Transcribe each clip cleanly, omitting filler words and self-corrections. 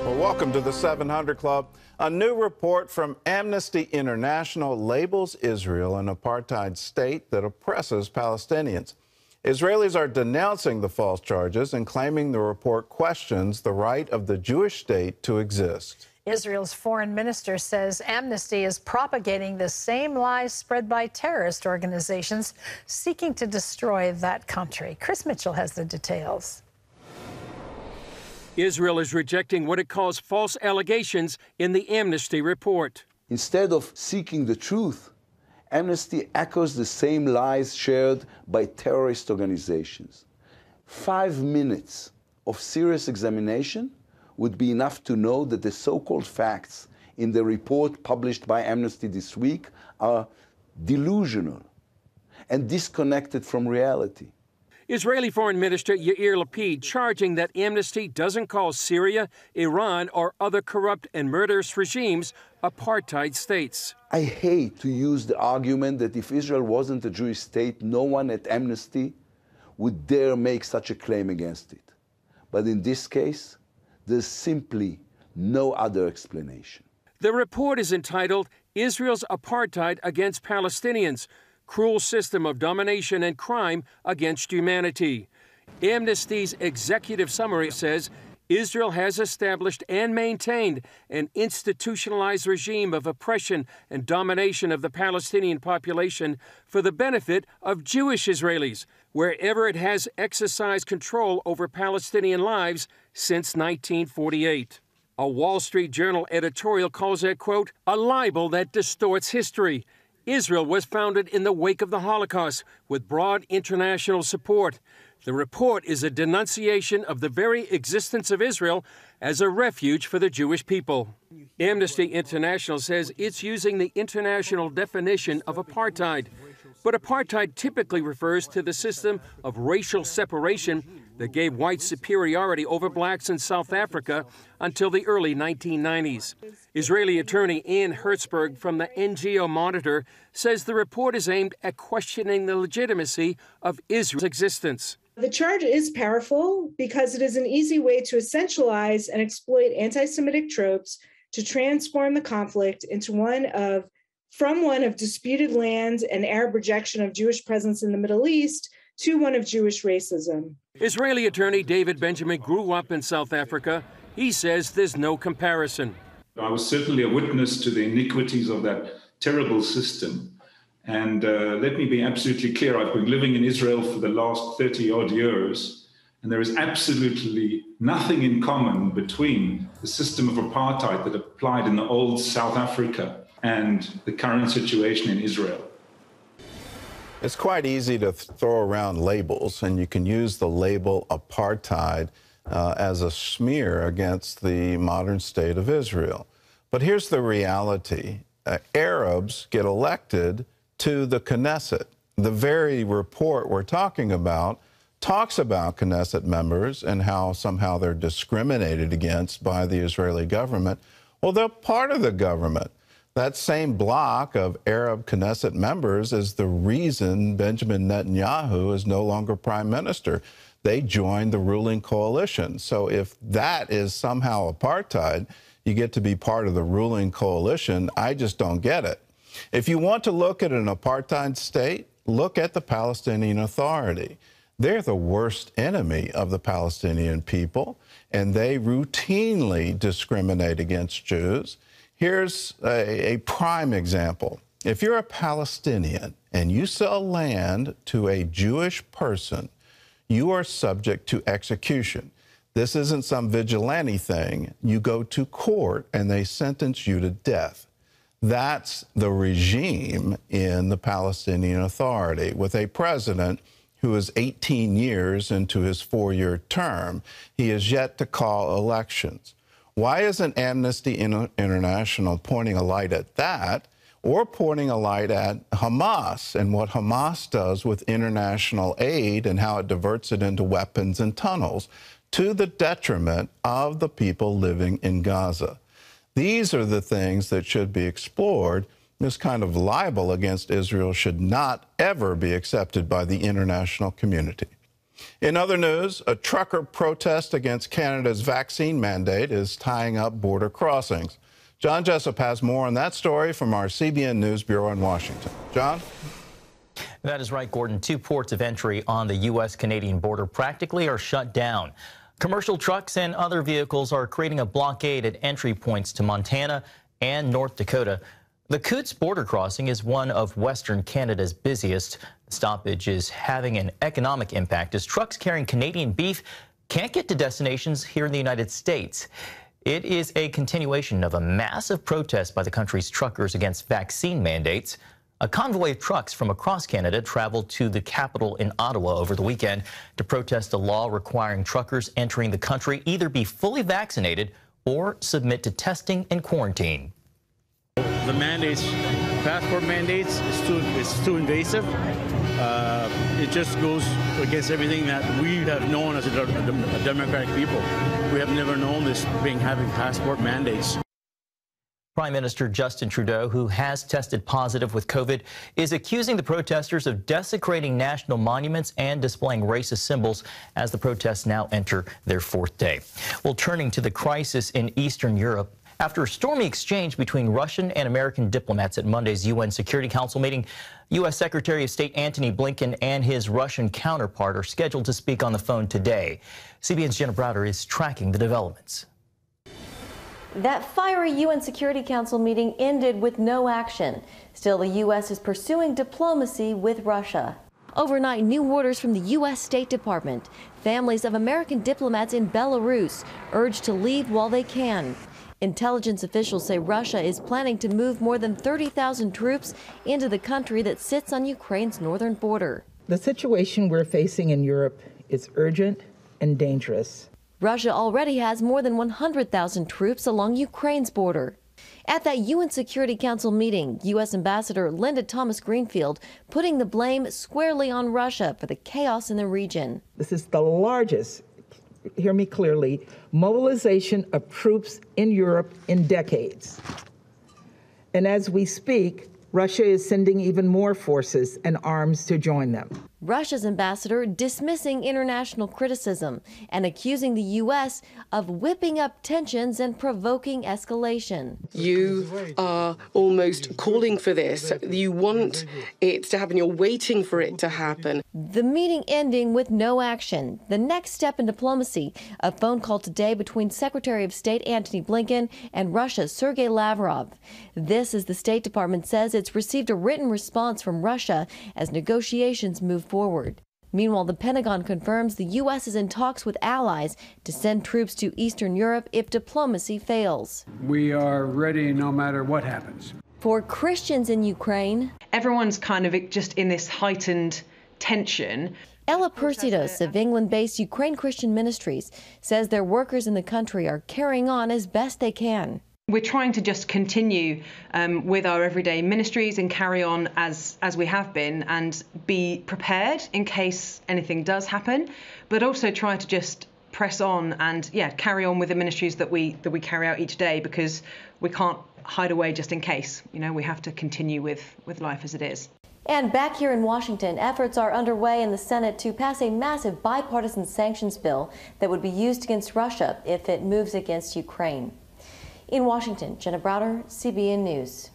Well, welcome to the 700 Club. A new report from Amnesty International labels Israel an apartheid state that oppresses Palestinians. Israelis are denouncing the false charges and claiming the report questions the right of the Jewish state to exist. Israel's foreign minister says Amnesty is propagating the same lies spread by terrorist organizations seeking to destroy that country. Chris Mitchell has the details. Israel is rejecting what it calls false allegations in the Amnesty report. Instead of seeking the truth, Amnesty echoes the same lies shared by terrorist organizations. 5 minutes of serious examination would be enough to know that the so-called facts in the report published by Amnesty this week are delusional and disconnected from reality. Israeli Foreign Minister Yair Lapid charging that Amnesty doesn't call Syria, Iran, or other corrupt and murderous regimes apartheid states. I hate to use the argument that if Israel wasn't a Jewish state, no one at Amnesty would dare make such a claim against it. But in this case, there's simply no other explanation. The report is entitled Israel's Apartheid Against Palestinians, Cruel System of Domination and Crime Against Humanity. Amnesty's executive summary says Israel has established and maintained an institutionalized regime of oppression and domination of the Palestinian population for the benefit of Jewish Israelis, wherever it has exercised control over Palestinian lives since 1948. A Wall Street Journal editorial calls it, quote, a libel that distorts history. Israel was founded in the wake of the Holocaust with broad international support. The report is a denunciation of the very existence of Israel as a refuge for the Jewish people. Amnesty International says it's using the international definition of apartheid. But apartheid typically refers to the system of racial separation that gave white superiority over blacks in South Africa until the early 1990s. Israeli attorney Ian Hertzberg from the NGO Monitor says the report is aimed at questioning the legitimacy of Israel's existence. The charge is powerful because it is an easy way to essentialize and exploit anti-Semitic tropes to transform the conflict into one of disputed lands and Arab rejection of Jewish presence in the Middle East to one of Jewish racism. Israeli attorney David Benjamin grew up in South Africa. He says there's no comparison. I was certainly a witness to the iniquities of that terrible system. And let me be absolutely clear, I've been living in Israel for the last 30-odd years, and there is absolutely nothing in common between the system of apartheid that applied in the old South Africa and the current situation in Israel. It's quite easy to throw around labels, and you can use the label apartheid as a smear against the modern state of Israel. But here's the reality. Arabs get elected to the Knesset. The very report we're talking about talks about Knesset members and how somehow they're discriminated against by the Israeli government. Well, they're part of the government. That same block of Arab Knesset members is the reason Benjamin Netanyahu is no longer prime minister. They joined the ruling coalition. So if that is somehow apartheid, you get to be part of the ruling coalition. I just don't get it. If you want to look at an apartheid state, look at the Palestinian Authority. They're the worst enemy of the Palestinian people, and they routinely discriminate against Jews. Here's a prime example. If you're a Palestinian and you sell land to a Jewish person, you are subject to execution. This isn't some vigilante thing. You go to court and they sentence you to death. That's the regime in the Palestinian Authority, with a president who is 18 years into his 4-year term. He is yet to call elections. Why isn't Amnesty International pointing a light at that, or pointing a light at Hamas and what Hamas does with international aid and how it diverts it into weapons and tunnels to the detriment of the people living in Gaza? These are the things that should be explored. This kind of libel against Israel should not ever be accepted by the international community. In other news, a trucker protest against Canada's vaccine mandate is tying up border crossings. John Jessup has more on that story from our CBN News Bureau in Washington. John? That is right, Gordon. 2 ports of entry on the U.S.-Canadian border practically are shut down. Commercial trucks and other vehicles are creating a blockade at entry points to Montana and North Dakota. The Coutts border crossing is one of Western Canada's busiest. The stoppage is having an economic impact as trucks carrying Canadian beef can't get to destinations here in the United States. It is a continuation of a massive protest by the country's truckers against vaccine mandates. A convoy of trucks from across Canada traveled to the capital in Ottawa over the weekend to protest a law requiring truckers entering the country either be fully vaccinated or submit to testing and quarantine. The mandates, passport mandates, is too invasive. It just goes against everything that we have known as a democratic people. We have never known this having passport mandates. Prime Minister Justin Trudeau, who has tested positive with COVID, is accusing the protesters of desecrating national monuments and displaying racist symbols as the protests now enter their 4th day. Well, turning to the crisis in Eastern Europe, after a stormy exchange between Russian and American diplomats at Monday's UN Security Council meeting, U.S. Secretary of State Antony Blinken and his Russian counterpart are scheduled to speak on the phone today. CBN's Jenna Browder is tracking the developments. That fiery UN Security Council meeting ended with no action. Still, the U.S. is pursuing diplomacy with Russia. Overnight, new orders from the U.S. State Department. Families of American diplomats in Belarus urged to leave while they can. Intelligence officials say Russia is planning to move more than 30,000 troops into the country that sits on Ukraine's northern border. The situation we're facing in Europe is urgent and dangerous. Russia already has more than 100,000 troops along Ukraine's border. At that UN Security Council meeting, U.S. Ambassador Linda Thomas-Greenfield putting the blame squarely on Russia for the chaos in the region. This is the largest, hear me clearly, mobilization of troops in Europe in decades. And as we speak, Russia is sending even more forces and arms to join them. Russia's ambassador dismissing international criticism and accusing the U.S. of whipping up tensions and provoking escalation. You are almost calling for this. You want it to happen. You're waiting for it to happen. The meeting ending with no action. The next step in diplomacy, a phone call today between Secretary of State Antony Blinken and Russia's Sergei Lavrov. This, as the State Department says, it's received a written response from Russia as negotiations move forward. Meanwhile, the Pentagon confirms the U.S. is in talks with allies to send troops to Eastern Europe if diplomacy fails. We are ready no matter what happens. For Christians in Ukraine, everyone's kind of just in this heightened tension. Ella Persidos of England-based Ukraine Christian Ministries says their workers in the country are carrying on as best they can. We're trying to just continue with our everyday ministries and carry on as we have been and be prepared in case anything does happen, but also try to just press on and carry on with the ministries that we carry out each day, because we can't hide away just in case. You know, we have to continue with life as it is. And back here in Washington, efforts are underway in the Senate to pass a massive bipartisan sanctions bill that would be used against Russia if it moves against Ukraine. In Washington, Jenna Browder, CBN News.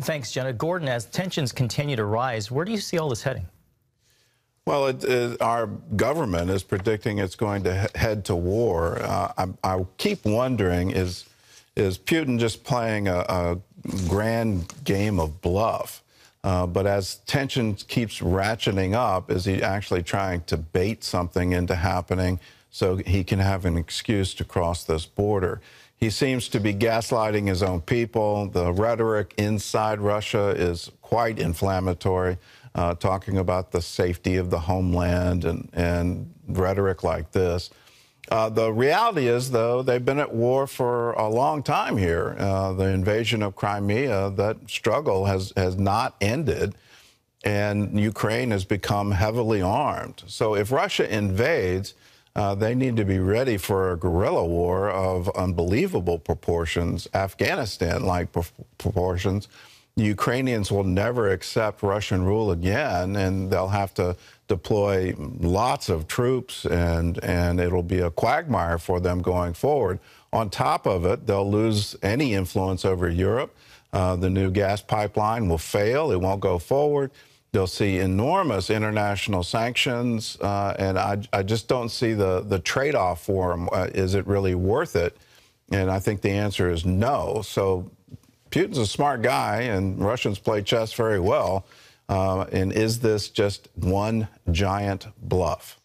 Thanks, Jenna. Gordon, as tensions continue to rise, where do you see all this heading? Well, our government is predicting it's going to head to war. I keep wondering, is Putin just playing a grand game of bluff? But as tension keeps ratcheting up, is he actually trying to bait something into happening so he can have an excuse to cross this border? He seems to be gaslighting his own people. The rhetoric inside Russia is quite inflammatory, talking about the safety of the homeland and rhetoric like this. The reality is, though, they've been at war for a long time here. The invasion of Crimea, that struggle has not ended, and Ukraine has become heavily armed. So if Russia invades, they need to be ready for a guerrilla war of unbelievable proportions, Afghanistan-like proportions, the Ukrainians will never accept Russian rule again, and they'll have to deploy lots of troops, and it'll be a quagmire for them going forward. On top of it, they'll lose any influence over Europe. The new gas pipeline will fail. It won't go forward. They'll see enormous international sanctions, and I just don't see the trade-off for them. Is it really worth it? And I think the answer is no. So Putin's a smart guy, and Russians play chess very well. And is this just one giant bluff?